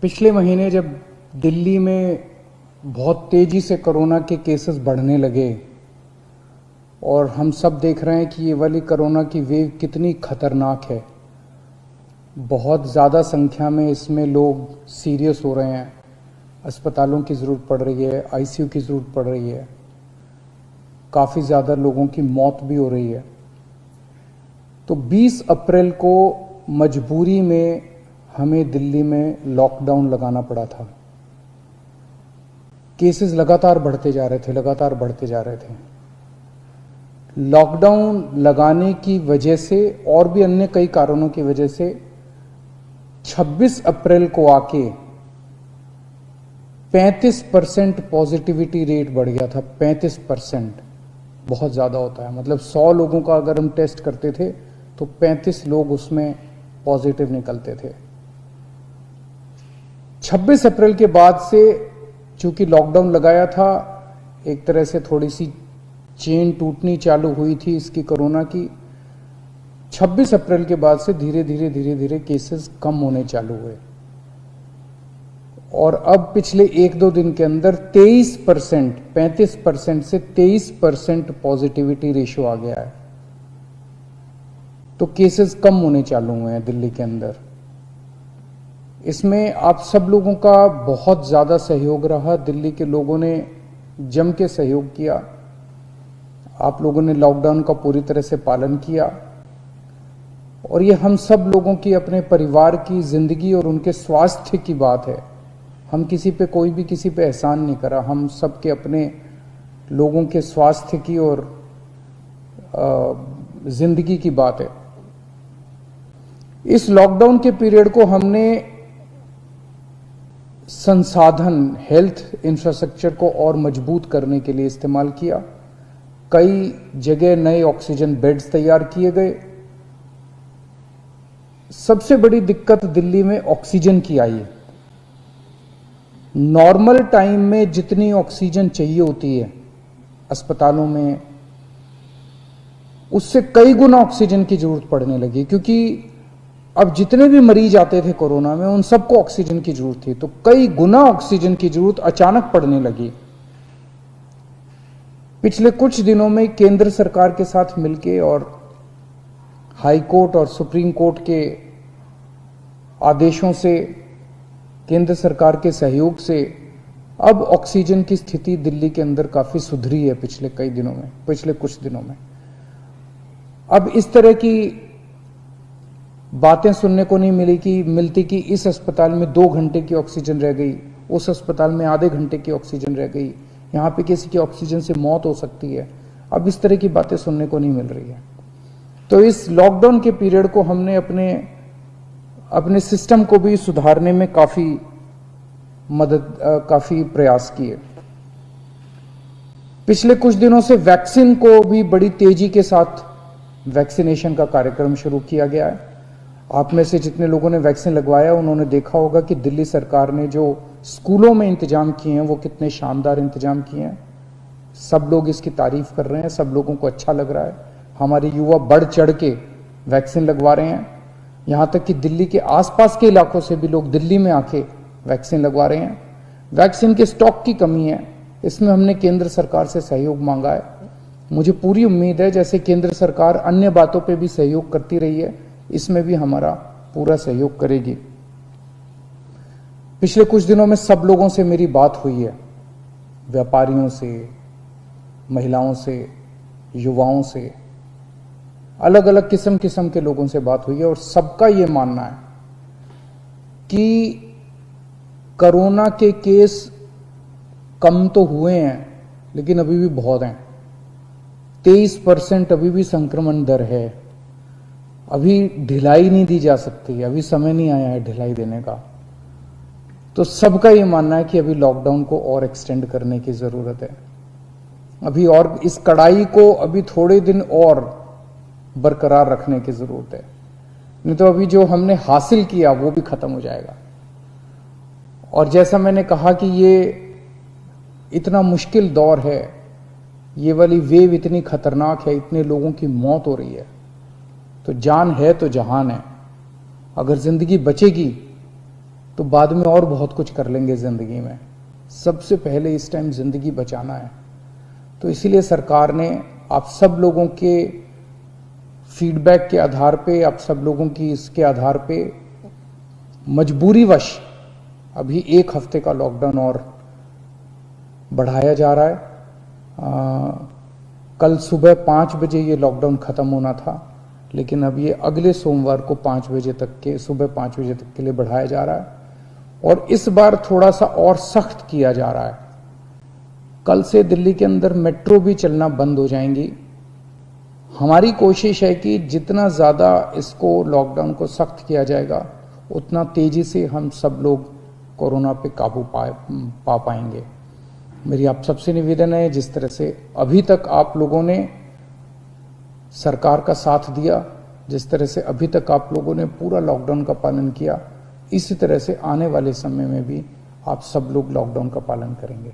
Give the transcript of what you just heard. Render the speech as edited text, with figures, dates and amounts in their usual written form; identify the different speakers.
Speaker 1: पिछले महीने जब दिल्ली में बहुत तेज़ी से कोरोना के केसेस बढ़ने लगे और हम सब देख रहे हैं कि ये वाली कोरोना की वेव कितनी खतरनाक है। बहुत ज़्यादा संख्या में इसमें लोग सीरियस हो रहे हैं, अस्पतालों की ज़रूरत पड़ रही है, आईसीयू की ज़रूरत पड़ रही है, काफ़ी ज़्यादा लोगों की मौत भी हो रही है। तो 20 अप्रैल को मजबूरी में हमें दिल्ली में लॉकडाउन लगाना पड़ा था। केसेस लगातार बढ़ते जा रहे थे। लॉकडाउन लगाने की वजह से और भी अन्य कई कारणों की वजह से 26 अप्रैल को आके 35% पॉजिटिविटी रेट बढ़ गया था। 35% बहुत ज़्यादा होता है। मतलब 100 लोगों का अगर हम टेस्ट करते थे तो 35 लोग उसमें पॉजिटिव निकलते थे। 26 अप्रैल के बाद से चूंकि लॉकडाउन लगाया था, एक तरह से थोड़ी सी चेन टूटनी चालू हुई थी इसकी कोरोना की। 26 अप्रैल के बाद से धीरे धीरे केसेस कम होने चालू हुए और अब पिछले 1-2 दिन के अंदर 23%, 35% से 23% पॉजिटिविटी रेशियो आ गया है। तो केसेस कम होने चालू हुए हैं दिल्ली के अंदर। इसमें आप सब लोगों का बहुत ज़्यादा सहयोग रहा। दिल्ली के लोगों ने जम के सहयोग किया। आप लोगों ने लॉकडाउन का पूरी तरह से पालन किया और ये हम सब लोगों की, अपने परिवार की जिंदगी और उनके स्वास्थ्य की बात है। हम कोई भी किसी पे एहसान नहीं करा। हम सब के अपने लोगों के स्वास्थ्य की और जिंदगी की बात है। इस लॉकडाउन के पीरियड को हमने संसाधन, हेल्थ इंफ्रास्ट्रक्चर को और मजबूत करने के लिए इस्तेमाल किया। कई जगह नए ऑक्सीजन बेड्स तैयार किए गए। सबसे बड़ी दिक्कत दिल्ली में ऑक्सीजन की आई है। नॉर्मल टाइम में जितनी ऑक्सीजन चाहिए होती है अस्पतालों में, उससे कई गुना ऑक्सीजन की जरूरत पड़ने लगी, क्योंकि अब जितने भी मरीज आते थे कोरोना में उन सबको ऑक्सीजन की जरूरत थी। तो कई गुना ऑक्सीजन की जरूरत अचानक पड़ने लगी। पिछले कुछ दिनों में केंद्र सरकार के साथ मिलके और हाई कोर्ट और सुप्रीम कोर्ट के आदेशों से, केंद्र सरकार के सहयोग से अब ऑक्सीजन की स्थिति दिल्ली के अंदर काफी सुधरी है पिछले कुछ दिनों में। अब इस तरह की बातें सुनने को नहीं मिलती कि इस अस्पताल में 2 घंटे की ऑक्सीजन रह गई, उस अस्पताल में आधे घंटे की ऑक्सीजन रह गई, यहाँ पे किसी की ऑक्सीजन से मौत हो सकती है। अब इस तरह की बातें सुनने को नहीं मिल रही है। तो इस लॉकडाउन के पीरियड को हमने अपने सिस्टम को भी सुधारने में काफी प्रयास किए। पिछले कुछ दिनों से वैक्सीन को भी बड़ी तेजी के साथ वैक्सीनेशन का कार्यक्रम शुरू किया गया है। आप में से जितने लोगों ने वैक्सीन लगवाया उन्होंने देखा होगा कि दिल्ली सरकार ने जो स्कूलों में इंतजाम किए हैं वो कितने शानदार इंतजाम किए हैं। सब लोग इसकी तारीफ कर रहे हैं, सब लोगों को अच्छा लग रहा है। हमारे युवा बढ़ चढ़ के वैक्सीन लगवा रहे हैं। यहाँ तक कि दिल्ली के आसपास के इलाकों से भी लोग दिल्ली में आके वैक्सीन लगवा रहे हैं। वैक्सीन के स्टॉक की कमी है, इसमें हमने केंद्र सरकार से सहयोग मांगा है। मुझे पूरी उम्मीद है जैसे केंद्र सरकार अन्य बातों पे भी सहयोग करती रही है, इसमें भी हमारा पूरा सहयोग करेगी। पिछले कुछ दिनों में सब लोगों से मेरी बात हुई है, व्यापारियों से, महिलाओं से, युवाओं से, अलग अलग किस्म के लोगों से बात हुई है और सबका ये मानना है कि कोरोना के केस कम तो हुए हैं लेकिन अभी भी बहुत हैं। 23% अभी भी संक्रमण दर है। अभी ढिलाई नहीं दी जा सकती, अभी समय नहीं आया है ढिलाई देने का। तो सबका ये मानना है कि अभी लॉकडाउन को और एक्सटेंड करने की जरूरत है। अभी और इस कड़ाई को अभी थोड़े दिन और बरकरार रखने की जरूरत है, नहीं तो अभी जो हमने हासिल किया वो भी खत्म हो जाएगा। और जैसा मैंने कहा कि ये इतना मुश्किल दौर है, ये वाली वेव इतनी खतरनाक है, इतने लोगों की मौत हो रही है, तो जान है तो जहान है। अगर जिंदगी बचेगी तो बाद में और बहुत कुछ कर लेंगे जिंदगी में। सबसे पहले इस टाइम जिंदगी बचाना है। तो इसीलिए सरकार ने आप सब लोगों के फीडबैक के आधार पे, आप सब लोगों की इसके आधार पे मजबूरीवश अभी 1 हफ्ते का लॉकडाउन और बढ़ाया जा रहा है। कल सुबह 5 बजे ये लॉकडाउन खत्म होना था, लेकिन अब ये अगले सोमवार को 5 बजे तक के, सुबह 5 बजे तक के लिए बढ़ाया जा रहा है। और इस बार थोड़ा सा और सख्त किया जा रहा है। कल से दिल्ली के अंदर मेट्रो भी चलना बंद हो जाएंगी। हमारी कोशिश है कि जितना ज़्यादा इसको लॉकडाउन को सख्त किया जाएगा, उतना तेजी से हम सब लोग कोरोना पे काबू पा पाएंगे। मेरी आप सबसे निवेदन है, जिस तरह से अभी तक आप लोगों ने सरकार का साथ दिया, जिस तरह से अभी तक आप लोगों ने पूरा लॉकडाउन का पालन किया, इसी तरह से आने वाले समय में भी आप सब लोग लॉकडाउन का पालन करेंगे।